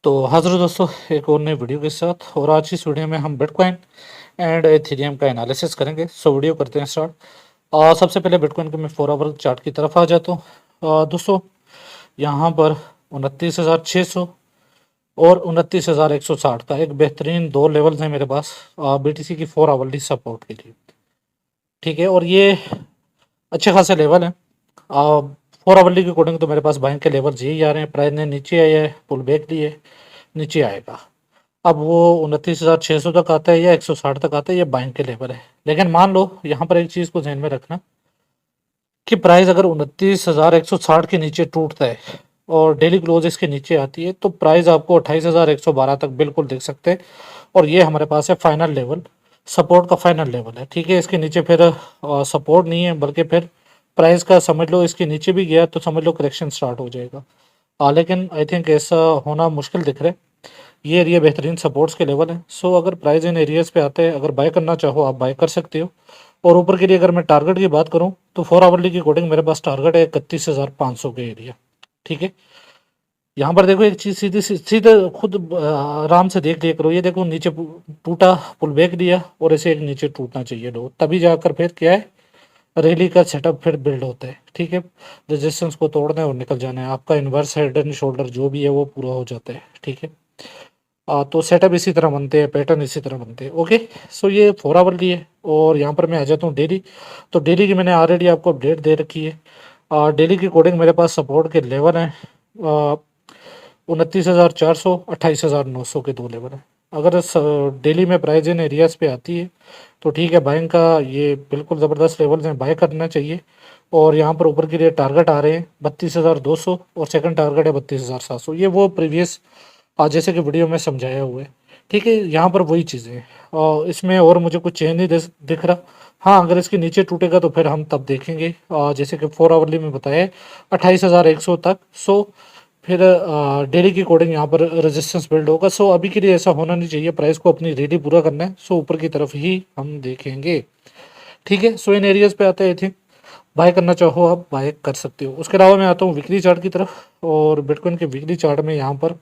तो हाज़िर दोस्तों एक और नई वीडियो के साथ। और आज की इस वीडियो में हम बिटकॉइन एंड एथेरियम का एनालिसिस करेंगे। सो वीडियो करते हैं स्टार्ट। सबसे पहले बिटकॉइन के मैं 4 आवर चार्ट की तरफ आ जाता हूँ। दोस्तों यहाँ पर 29,600 और 29,160 का एक बेहतरीन दो लेवल्स हैं मेरे पास बीटीसी की 4 आवरली सपोर्ट के लिए। ठीक है, और ये अच्छे खासे लेवल हैं। 4 आवरली के अकॉर्डिंग तो मेरे पास बाइंग के लेवल यही आ रहे हैं। प्राइस ने नीचे आया है, पुल बैक लिए नीचे आएगा। अब वो 29,600 तक आता है या 160 तक आता है, ये बाइंग के लेवल है। लेकिन मान लो यहाँ पर एक चीज़ को ध्यान में रखना कि प्राइस अगर 29,160 के नीचे टूटता है और डेली क्लोज इसके नीचे आती है तो प्राइस आपको 28,112 तक बिल्कुल देख सकते हैं। और ये हमारे पास है फाइनल लेवल, सपोर्ट का फाइनल लेवल है। ठीक है, इसके नीचे फिर सपोर्ट नहीं है, बल्कि फिर प्राइस का समझ लो इसके नीचे भी गया तो समझ लो करेक्शन स्टार्ट हो जाएगा। लेकिन आई थिंक ऐसा होना मुश्किल दिख रहा है। ये एरिया बेहतरीन सपोर्ट्स के लेवल है। सो अगर प्राइस इन एरियाज पे आते हैं, अगर बाय करना चाहो आप बाय कर सकते हो। और ऊपर के लिए अगर मैं टारगेट की बात करूं तो 4 आवरली की कोडिंग मेरे पास टारगेट है 31,500 के एरिया। ठीक है, यहाँ पर देखो एक चीज़ सीधे सीधे खुद आराम से देख लिया करो। ये देखो नीचे टूटा, पुल बैक दिया और ऐसे एक नीचे टूटना चाहिए लो, तभी जाकर फिर क्या है रैली का सेटअप फिर बिल्ड होता है। ठीक है, रेजिस्टेंस को तोड़ना है और निकल जाना है, आपका इन्वर्स हेड एंड शोल्डर जो भी है वो पूरा हो जाता है। ठीक है, तो सेटअप इसी तरह बनते हैं, पैटर्न इसी तरह बनते हैं। ओके, सो ये 4 आवरली है। और यहाँ पर मैं आ जाता हूँ डेली। तो डेली की मैंने ऑलरेडी आपको अपडेट दे रखी है। डेली की कोडिंग मेरे पास सपोर्ट के लेवल हैं 29,400, 28,900 के दो लेवल हैं। अगर डेली में प्राइस इन एरियाज पे आती है तो ठीक है, बाइंग का ये बिल्कुल ज़बरदस्त लेवल्स हैं, बाय करना चाहिए। और यहाँ पर ऊपर के लिए टारगेट आ रहे हैं 32,200 और सेकंड टारगेट है 32,700। ये वो प्रीवियस जैसे कि वीडियो में समझाया हुआ है। ठीक है, यहाँ पर वही चीज़ें हैं और इसमें और मुझे कुछ चेंज नहीं दिख रहा। हाँ, अगर इसके नीचे टूटेगा तो फिर हम तब देखेंगे। जैसे कि 4 आवरली में बताया 28,100 तक। सो फिर डेली की कोडिंग यहाँ पर रेजिस्टेंस बिल्ड होगा। सो अभी के लिए ऐसा होना नहीं चाहिए, प्राइस को अपनी रेडी पूरा करना है। सो ऊपर की तरफ ही हम देखेंगे। ठीक है, सो इन एरियाज पे आते हैं। आई थिंक बाय करना चाहो आप बाय कर सकते हो। उसके अलावा मैं आता हूँ वीकली चार्ट की तरफ। और बिटकॉइन के वीकली चार्ट में यहाँ पर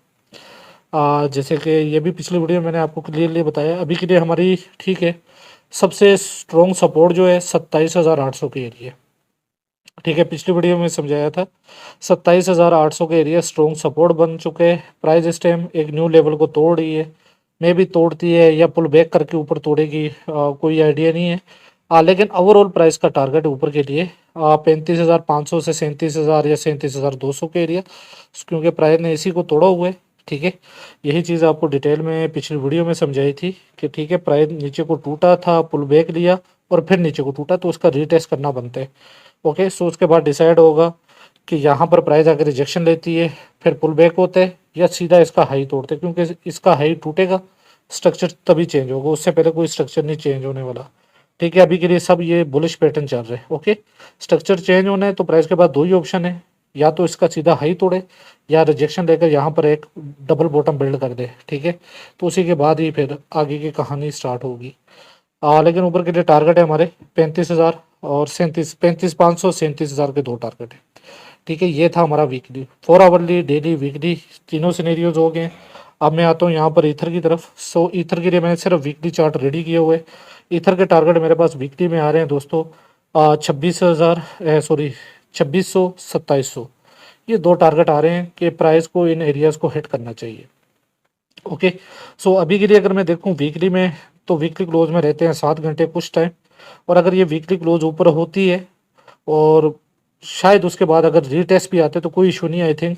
जैसे कि ये भी पिछली वीडियो में मैंने आपको क्लियरली बताया, अभी के लिए हमारी ठीक है सबसे स्ट्रॉन्ग सपोर्ट जो है 27,800 के एरिया। ठीक है, पिछली वीडियो में समझाया था 27,800 के एरिया स्ट्रॉन्ग सपोर्ट बन चुके हैं। प्राइस इस टाइम एक न्यू लेवल को तोड़ रही है, मे भी तोड़ती है या पुल बैक करके ऊपर तोड़ेगी, कोई आइडिया नहीं है। लेकिन ओवरऑल प्राइस का टारगेट ऊपर के लिए 35,500 से 37,000 या 37,200 के एरिया, क्योंकि प्राइस ने इसी को तोड़ा हुआ है। ठीक है, यही चीज़ आपको डिटेल में पिछली वीडियो में समझाई थी कि ठीक है प्राइस नीचे को टूटा था, पुल बैक लिया और फिर नीचे को टूटा तो उसका रीटेस्ट करना बनता है। ओके, सो उसके बाद डिसाइड होगा कि यहाँ पर प्राइस अगर रिजेक्शन लेती है फिर पुल बैक होता है या सीधा इसका हाई तोड़ते हैं, क्योंकि इसका हाई टूटेगा स्ट्रक्चर तभी चेंज होगा, उससे पहले कोई स्ट्रक्चर नहीं चेंज होने वाला। ठीक है, अभी के लिए सब ये बुलिश पैटर्न चल रहा है। ओके, स्ट्रक्चर चेंज होना है तो प्राइस के बाद दो ही ऑप्शन है, या तो इसका सीधा हाई तोड़े या रिजेक्शन लेकर यहाँ पर एक डबल बॉटम बिल्ड कर दे। ठीक है, तो उसी के बाद ही फिर आगे की कहानी स्टार्ट होगी। लेकिन ऊपर के लिए टारगेट है हमारे 35,000 और 35,500, 37,000 के दो टारगेट है। ठीक है, ये था हमारा वीकली। 4 आवरली, डेली, वीकली तीनों सिनेरियोज हो गए। अब मैं आता हूँ यहाँ पर ईथर की तरफ। सो ईथर के लिए मैंने सिर्फ वीकली चार्ट रेडी किए हुए। ईथर के टारगेट मेरे पास वीकली में आ रहे हैं दोस्तों 26,000 सॉरी 2600, 2700। ये दो टारगेट आ रहे हैं कि प्राइस को इन एरियाज को हिट करना चाहिए। ओके, सो अभी के लिए अगर मैं देखूं वीकली में तो वीकली क्लोज में रहते हैं 7 घंटे कुछ टाइम। और अगर ये वीकली क्लोज ऊपर होती है और शायद उसके बाद अगर रीटेस्ट भी आते तो कोई इशू नहीं। आई थिंक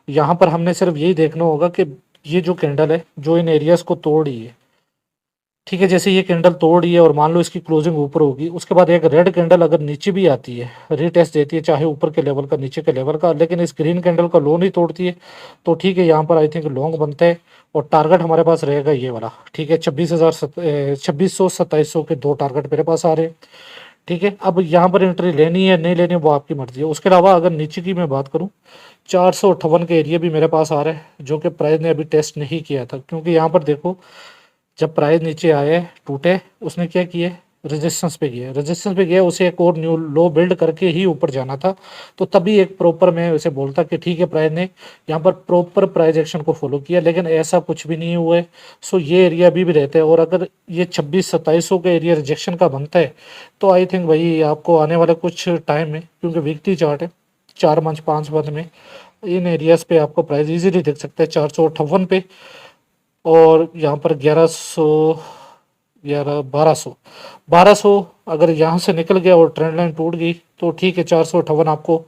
यहाँ पर हमने सिर्फ यही देखना होगा कि ये जो कैंडल है जो इन एरियाज को तोड़ रही है, ठीक है, जैसे ये कैंडल तोड़ रही है और मान लो इसकी क्लोजिंग ऊपर होगी, उसके बाद एक रेड कैंडल अगर नीचे भी आती है रीटेस्ट देती है, चाहे ऊपर के लेवल का नीचे के लेवल का, लेकिन इस ग्रीन कैंडल का लो नहीं तोड़ती है तो ठीक है यहाँ पर आई थिंक लॉन्ग बनता है। और टारगेट हमारे पास रहेगा ये वाला। ठीक है, 26,000, 2700 के दो टारगेट मेरे पास आ रहे हैं। ठीक है, अब यहाँ पर एंट्री लेनी है नहीं लेनी वो आपकी मर्जी है। उसके अलावा अगर नीचे की मैं बात करूँ 458 के एरिया भी मेरे पास आ रहा है, जो कि प्राइस ने अभी टेस्ट नहीं किया था। क्योंकि यहाँ पर देखो जब प्राइस नीचे आए टूटे उसने क्या किए रेजिस्टेंस पे गया, उसे एक और न्यू लो बिल्ड करके ही ऊपर जाना था। तो तभी एक प्रॉपर मैं उसे बोलता कि ठीक है, प्राइस ने यहाँ पर प्रॉपर प्राइस एक्शन को फॉलो किया, लेकिन ऐसा कुछ भी नहीं हुआ है। सो ये एरिया अभी भी रहता है, और अगर ये 2600-2700 का एरिया रिजेक्शन का बनता है तो आई थिंक भाई आपको आने वाला कुछ टाइम में, क्योंकि वीकली चार्ट है, 4 मंथ 5 मंथ में इन एरियाज पे आपको प्राइस इजीली दिख सकता है 458 पे, और यहाँ पर 1200 अगर यहाँ से निकल गया और ट्रेंड लाइन टूट गई तो ठीक है, 458 आपको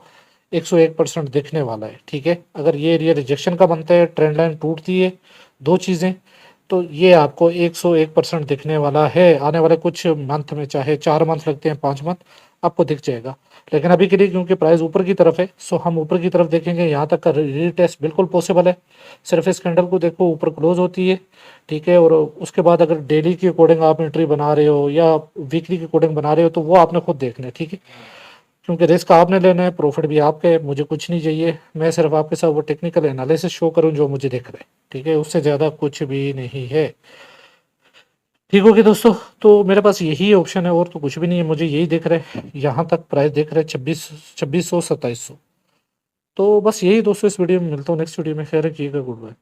101% दिखने वाला है। ठीक है, अगर ये एरिया रिजेक्शन का बनता है, ट्रेंड लाइन टूटती है, दो चीज़ें, तो ये आपको 101% दिखने वाला है आने वाले कुछ मंथ में, चाहे 4 मंथ लगते हैं 5 मंथ, आपको दिख जाएगा। लेकिन अभी के लिए क्योंकि प्राइस ऊपर की तरफ है, सो हम ऊपर की तरफ देखेंगे, यहाँ तक का रीटेस्ट बिल्कुल पॉसिबल है। सिर्फ इस कैंडल को देखो, ऊपर क्लोज होती है, ठीक है, और उसके बाद अगर डेली के अकॉर्डिंग आप एंट्री बना रहे हो या वीकली के अकॉर्डिंग बना रहे हो तो वो आपने खुद देखना है। ठीक है, क्योंकि रिस्क आपने लेना है, प्रॉफिट भी आपका है, मुझे कुछ नहीं चाहिए, मैं सिर्फ आपके साथ वो टेक्निकल एनालिसिस शो करूं जो मुझे दिख रहा है। ठीक है, उससे ज़्यादा कुछ भी नहीं है। ठीक होगी दोस्तों, तो मेरे पास यही ऑप्शन है, और तो कुछ भी नहीं है, मुझे यही दिख रहा है, यहाँ तक प्राइस दिख रहा है 2600 2700। तो बस यही दोस्तों, इस वीडियो में मिलता हूँ नेक्स्ट वीडियो में, खैर रखिएगा, गुड बाय।